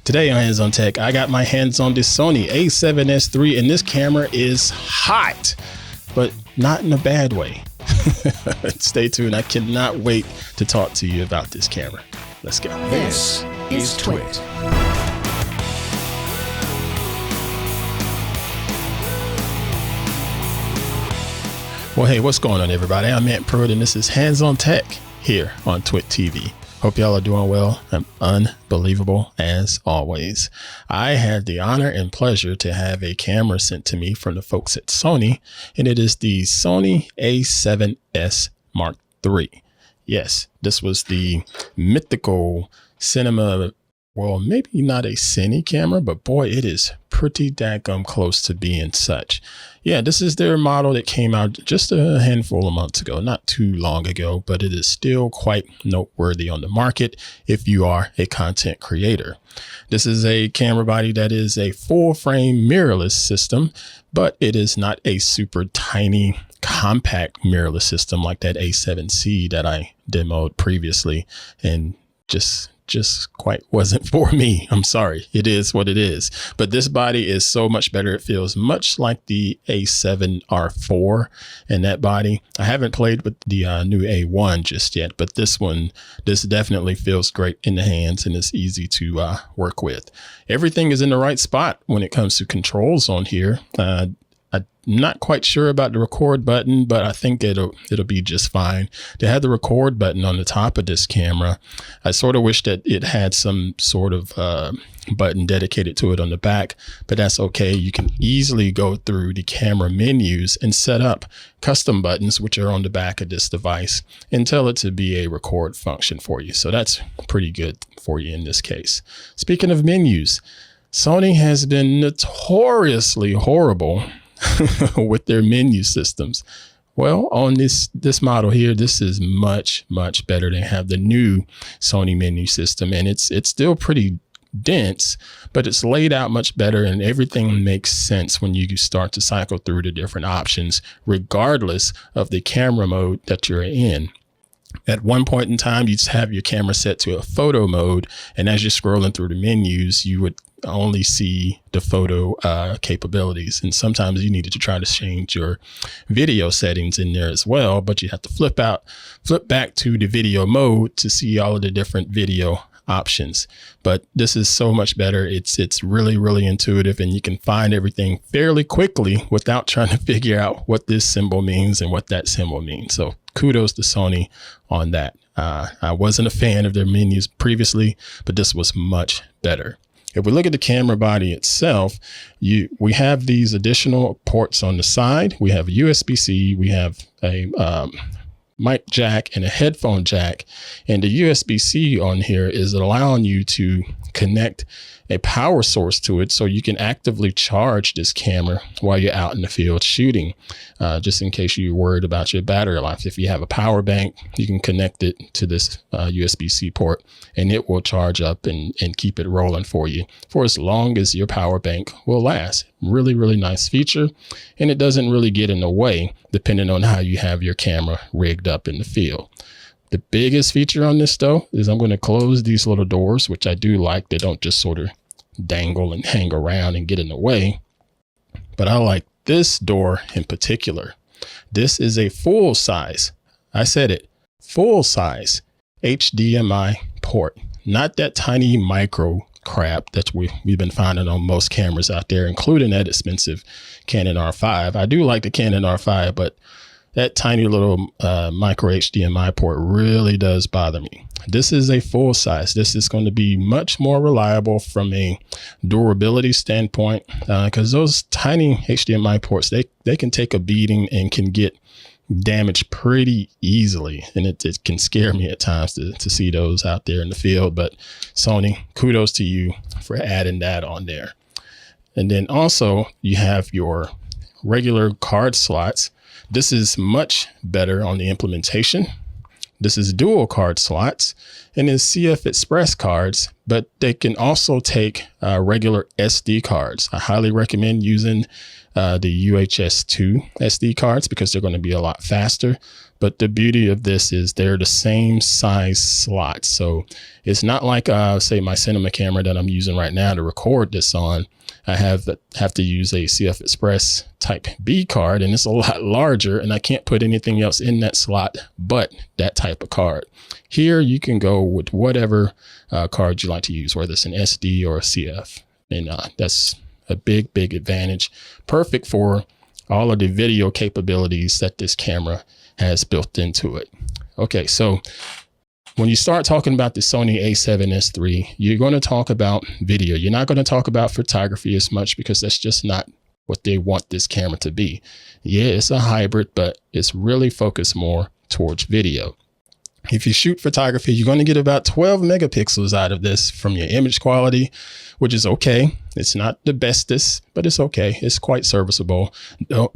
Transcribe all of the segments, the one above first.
Today on Hands on Tech, I got my hands on this Sony a7S III, and this camera is hot, but not in a bad way. Stay tuned. I cannot wait to talk to you about this camera. Let's go. This is TWiT. Well, hey, what's going on, everybody? I'm Pruitt, and this is Hands on Tech here on TWiT TV. Hope y'all are doing well. I'm unbelievable as always. I had the honor and pleasure to have a camera sent to me from the folks at Sony, and it is the Sony a7S Mark III. Yes, this was the mythical cinema, well, maybe not a cine camera, but boy, it is pretty daggum close to being such. Yeah, this is their model that came out just a handful of months ago, not too long ago, but it is still quite noteworthy on the market if you are a content creator. This is a camera body that is a full frame mirrorless system, but it is not a super tiny compact mirrorless system like that A7C that I demoed previously, and just quite wasn't for me. I'm sorry. It is what it is. But this body is so much better. It feels much like the A7R4 in that body. I haven't played with the new A1 just yet, but this definitely feels great in the hands and is easy to work with. Everything is in the right spot when it comes to controls on here. I'm not quite sure about the record button, but I think it'll be just fine. To have the record button on the top of this camera, I sort of wish that it had some sort of button dedicated to it on the back, but that's okay. You can easily go through the camera menus and set up custom buttons, which are on the back of this device, and tell it to be a record function for you. So that's pretty good for you in this case. Speaking of menus, Sony has been notoriously horrible with their menu systems. Well, on this model here, this is much better. They have the new Sony menu system, and it's still pretty dense, but it's laid out much better, and everything makes sense when you start to cycle through the different options, regardless of the camera mode that you're in. At one point in time, you just have your camera set to a photo mode, and as you're scrolling through the menus, you would only see the photo capabilities. And sometimes you needed to try to change your video settings in there as well, but you have to flip back to the video mode to see all of the different video options. But this is so much better. It's really intuitive, and you can find everything fairly quickly without trying to figure out what this symbol means and what that symbol means. So kudos to Sony on that. I wasn't a fan of their menus previously, but this was much better. If we look at the camera body itself, we have these additional ports on the side. We have a USB-C, we have a mic jack and a headphone jack. And the USB-C on here is allowing you to connect a power source to it so you can actively charge this camera while you're out in the field shooting, just in case you're worried about your battery life. If you have a power bank, you can connect it to this USB-C port, and it will charge up and keep it rolling for you for as long as your power bank will last. Really nice feature, and it doesn't really get in the way depending on how you have your camera rigged up in the field. The biggest feature on this, though, is I'm going to close these little doors, which I do like. They don't just sort of dangle and hang around and get in the way. But I like this door in particular. This is a full size, I said it, full size HDMI port, not that tiny micro crap that we've been finding on most cameras out there, including that expensive Canon R5. I do like the Canon R5, but that tiny little micro HDMI port really does bother me. This is a full size. This is going to be much more reliable from a durability standpoint, because those tiny HDMI ports, they can take a beating and can get damaged pretty easily. And it can scare me at times to see those out there in the field. But Sony, kudos to you for adding that on there. And then also you have your regular card slots. This is much better on the implementation. This is dual card slots, and then CF Express cards, but they can also take regular SD cards. I highly recommend using the UHS-2 SD cards because they're going to be a lot faster. But the beauty of this is they're the same size slots. So it's not like, say, my cinema camera that I'm using right now to record this on. I have to use a CF Express type B card, and it's a lot larger, and I can't put anything else in that slot but that type of card. Here, you can go with whatever card you like to use, whether it's an SD or a CF. And that's a big, big advantage. Perfect for all of the video capabilities that this camera has built into it. Okay, so when you start talking about the Sony a7S III, you're going to talk about video. You're not going to talk about photography as much because that's just not what they want this camera to be. Yeah, it's a hybrid, but it's really focused more towards video. If you shoot photography, you're going to get about 12 megapixels out of this from your image quality, which is okay. It's not the bestest, but it's okay. It's quite serviceable.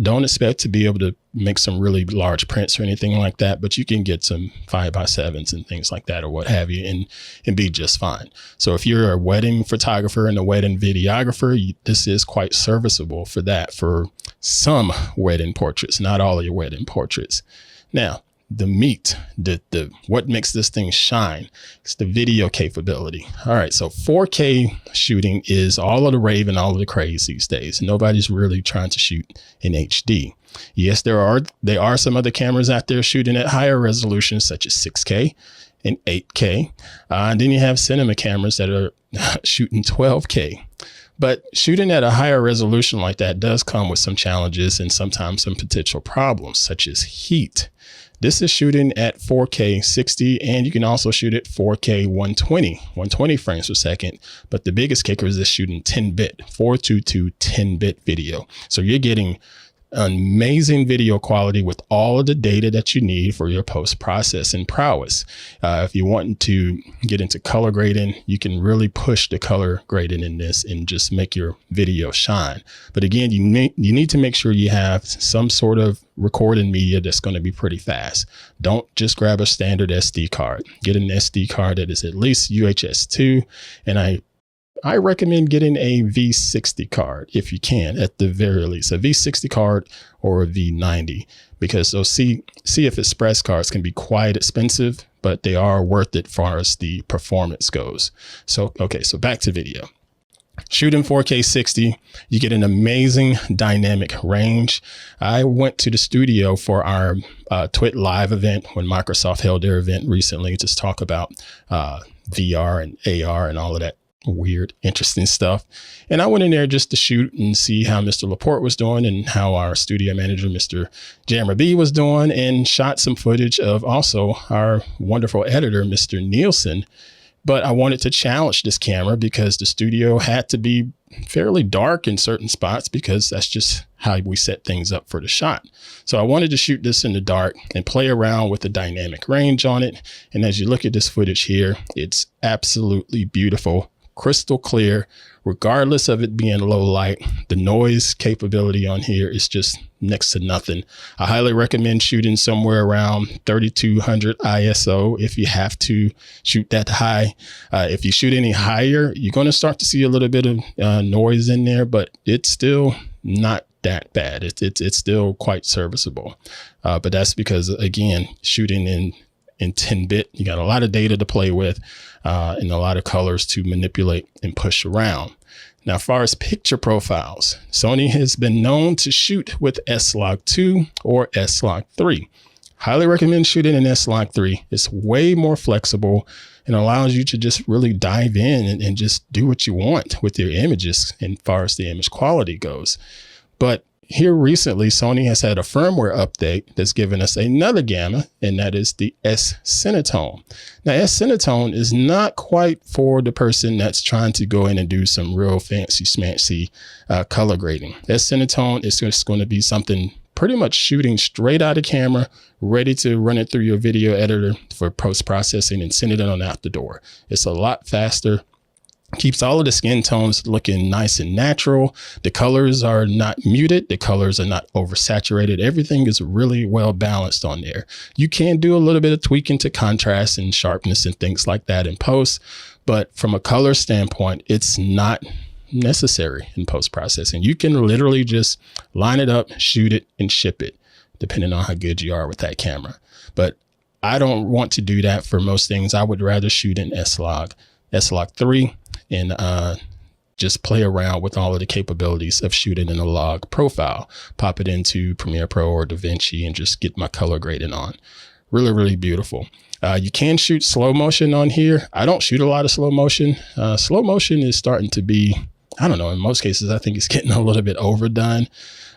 Don't expect to be able to make some really large prints or anything like that, but you can get some 5x7s and things like that or what have you and be just fine. So if you're a wedding photographer and a wedding videographer, this is quite serviceable for that, for some wedding portraits, not all of your wedding portraits. Now, the meat, what makes this thing shine, it's the video capability. All right, so 4K shooting is all of the rave and all of the craze these days. Nobody's really trying to shoot in HD. Yes, there are some other cameras out there shooting at higher resolutions, such as 6K and 8K. And then you have cinema cameras that are shooting 12K. But shooting at a higher resolution like that does come with some challenges and sometimes some potential problems, such as heat. This is shooting at 4K 60, and you can also shoot at 4K 120 frames per second. But the biggest kicker is this shooting 10-bit, 422 10-bit video. So you're getting amazing video quality with all of the data that you need for your post-processing prowess. If you want to get into color grading, you can really push the color grading in this and just make your video shine. But again, you need to make sure you have some sort of recording media that's going to be pretty fast. Don't just grab a standard SD card. Get an SD card that is at least UHS-2, and I recommend getting a V60 card if you can, at the very least, a V60 card or a V90, because those CF Express cards can be quite expensive, but they are worth it as far as the performance goes. So, okay, so back to video. Shooting 4K 60, you get an amazing dynamic range. I went to the studio for our TWiT live event when Microsoft held their event recently to talk about VR and AR and all of that weird, interesting stuff. And I went in there just to shoot and see how Mr. Laporte was doing and how our studio manager, Mr. Jammer B, was doing, and shot some footage of also our wonderful editor, Mr. Nielsen. But I wanted to challenge this camera because the studio had to be fairly dark in certain spots because that's just how we set things up for the shot. So I wanted to shoot this in the dark and play around with the dynamic range on it. And as you look at this footage here, it's absolutely beautiful, crystal clear, regardless of it being low light. The noise capability on here is just next to nothing. I highly recommend shooting somewhere around 3200 ISO if you have to shoot that high. If you shoot any higher, you're going to start to see a little bit of noise in there, but it's still not that bad. It's still quite serviceable. But that's because, again, shooting in 10-bit, you got a lot of data to play with and a lot of colors to manipulate and push around. Now, as far as picture profiles, Sony has been known to shoot with S-Log2 or S-Log3. Highly recommend shooting in S-Log3. It's way more flexible and allows you to just really dive in and just do what you want with your images as far as the image quality goes. But here recently, Sony has had a firmware update that's given us another gamma, and that is the S-Cinetone. Now, S-Cinetone is not quite for the person that's trying to go in and do some real fancy smancy color grading. S-Cinetone is just going to be something pretty much shooting straight out of camera, ready to run it through your video editor for post-processing and send it on out the door. It's a lot faster. Keeps all of the skin tones looking nice and natural. The colors are not muted. The colors are not oversaturated. Everything is really well balanced on there. You can do a little bit of tweaking to contrast and sharpness and things like that in post, but from a color standpoint, it's not necessary in post-processing. You can literally just line it up, shoot it, and ship it, depending on how good you are with that camera. But I don't want to do that for most things. I would rather shoot in S-Log 3 and just play around with all of the capabilities of shooting in a log profile, pop it into Premiere Pro or DaVinci and just get my color grading on. Really, really beautiful. You can shoot slow motion on here. I don't shoot a lot of slow motion. Slow motion is starting to be, I don't know, in most cases, I think it's getting a little bit overdone.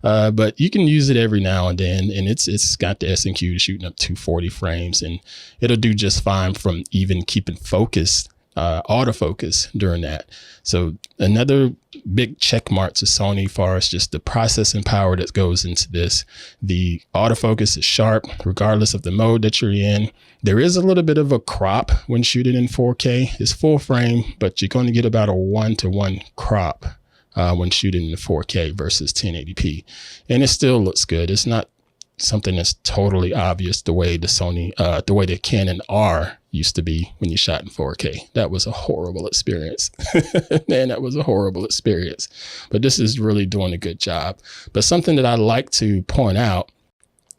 But you can use it every now and then, and it's got the S&Q to shooting up 240 frames, and it'll do just fine from even keeping focused, autofocus during that. So another big check mark to Sony as far as just the processing power that goes into this. The autofocus is sharp regardless of the mode that you're in. There is a little bit of a crop when shooting in 4K. It's full frame, but you're going to get about a 1-to-1 crop when shooting in 4K versus 1080p. And it still looks good. It's not something that's totally obvious the way the Canon R used to be when you shot in 4K. That was a horrible experience. Man, that was a horrible experience. But this is really doing a good job. But something that I like to point out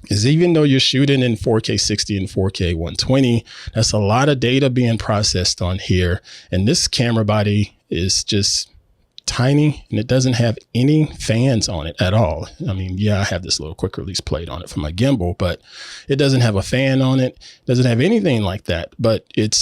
is even though you're shooting in 4K 60 and 4K 120, that's a lot of data being processed on here. And this camera body is just tiny, and it doesn't have any fans on it at all. I mean, yeah, I have this little quick release plate on it for my gimbal, but it doesn't have a fan on it. Doesn't have anything like that, but it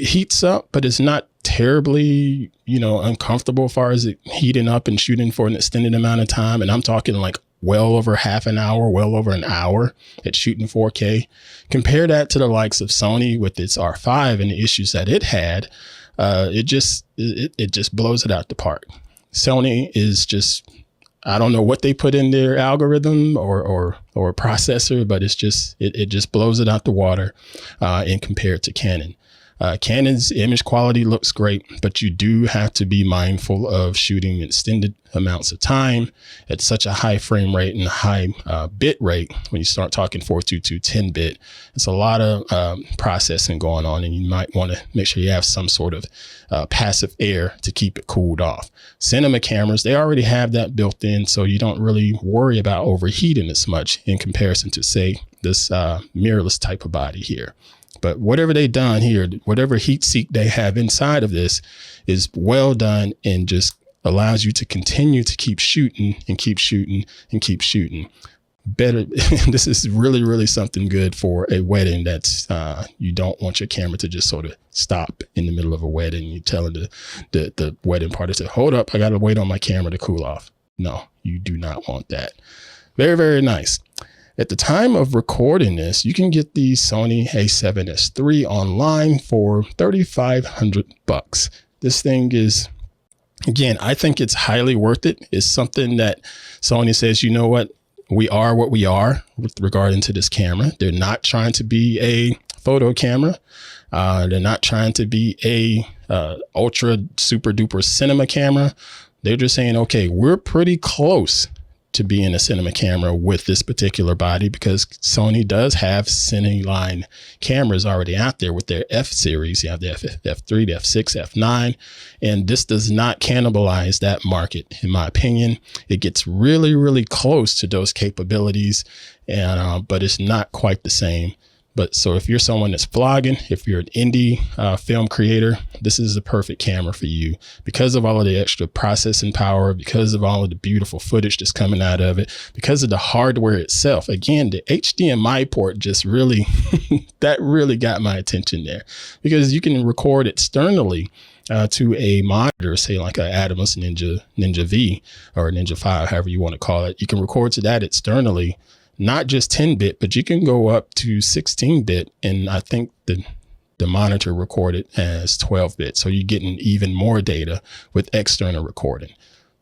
heats up, but it's not terribly, uncomfortable as far as it heating up and shooting for an extended amount of time. And I'm talking like well over half an hour, well over an hour at shooting 4K. Compare that to the likes of Sony with its R5 and the issues that it had. It just blows it out the park. Sony is just, I don't know what they put in their algorithm or processor, but it just blows it out the water and compared to Canon. Canon's image quality looks great, but you do have to be mindful of shooting extended amounts of time at such a high frame rate and high bit rate. When you start talking 422 10-bit, it's a lot of processing going on, and you might want to make sure you have some sort of passive air to keep it cooled off. Cinema cameras, they already have that built in, so you don't really worry about overheating as much in comparison to, say, this mirrorless type of body here. But whatever they've done here, whatever heat sink they have inside of this is well done and just allows you to continue to keep shooting and keep shooting and keep shooting. Better. This is really, really something good for a wedding that's you don't want your camera to just sort of stop in the middle of a wedding. You're telling the wedding party to hold up, I got to wait on my camera to cool off. No, you do not want that. Very, very nice. At the time of recording this, you can get the Sony a7S III online for $3,500. This thing is, again, I think it's highly worth it. It's something that Sony says, you know what? We are what we are with regarding to this camera. They're not trying to be a photo camera. They're not trying to be a ultra super duper cinema camera. They're just saying, okay, we're pretty close to being a cinema camera with this particular body, because Sony does have Cineline cameras already out there with their F series. You have the F3, the F6, F9, and this does not cannibalize that market, in my opinion. It gets really, really close to those capabilities, and but it's not quite the same. But so if you're someone that's vlogging, if you're an indie film creator, this is the perfect camera for you because of all of the extra processing power, because of all of the beautiful footage that's coming out of it, because of the hardware itself. Again, the HDMI port just really, that really got my attention there, because you can record externally to a monitor, say like an Atomos Ninja V or Ninja 5, however you want to call it. You can record to that externally, not just 10-bit, but you can go up to 16-bit. And I think the monitor recorded as 12-bit. So you're getting even more data with external recording.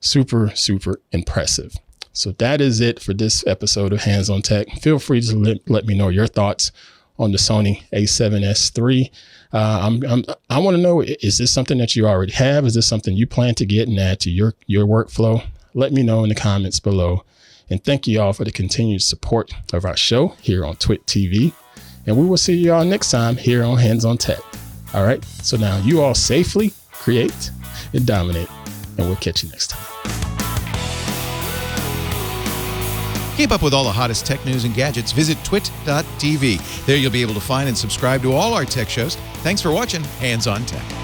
Super, super impressive. So that is it for this episode of Hands on Tech. Feel free to let me know your thoughts on the Sony a7S III. I want to know, is this something that you already have? Is this something you plan to get and add to your workflow? Let me know in the comments below. And thank you all for the continued support of our show here on TWiT TV. And we will see you all next time here on Hands on Tech. All right. So now you all safely create and dominate, and we'll catch you next time. Keep up with all the hottest tech news and gadgets. Visit twit.tv. There you'll be able to find and subscribe to all our tech shows. Thanks for watching Hands on Tech.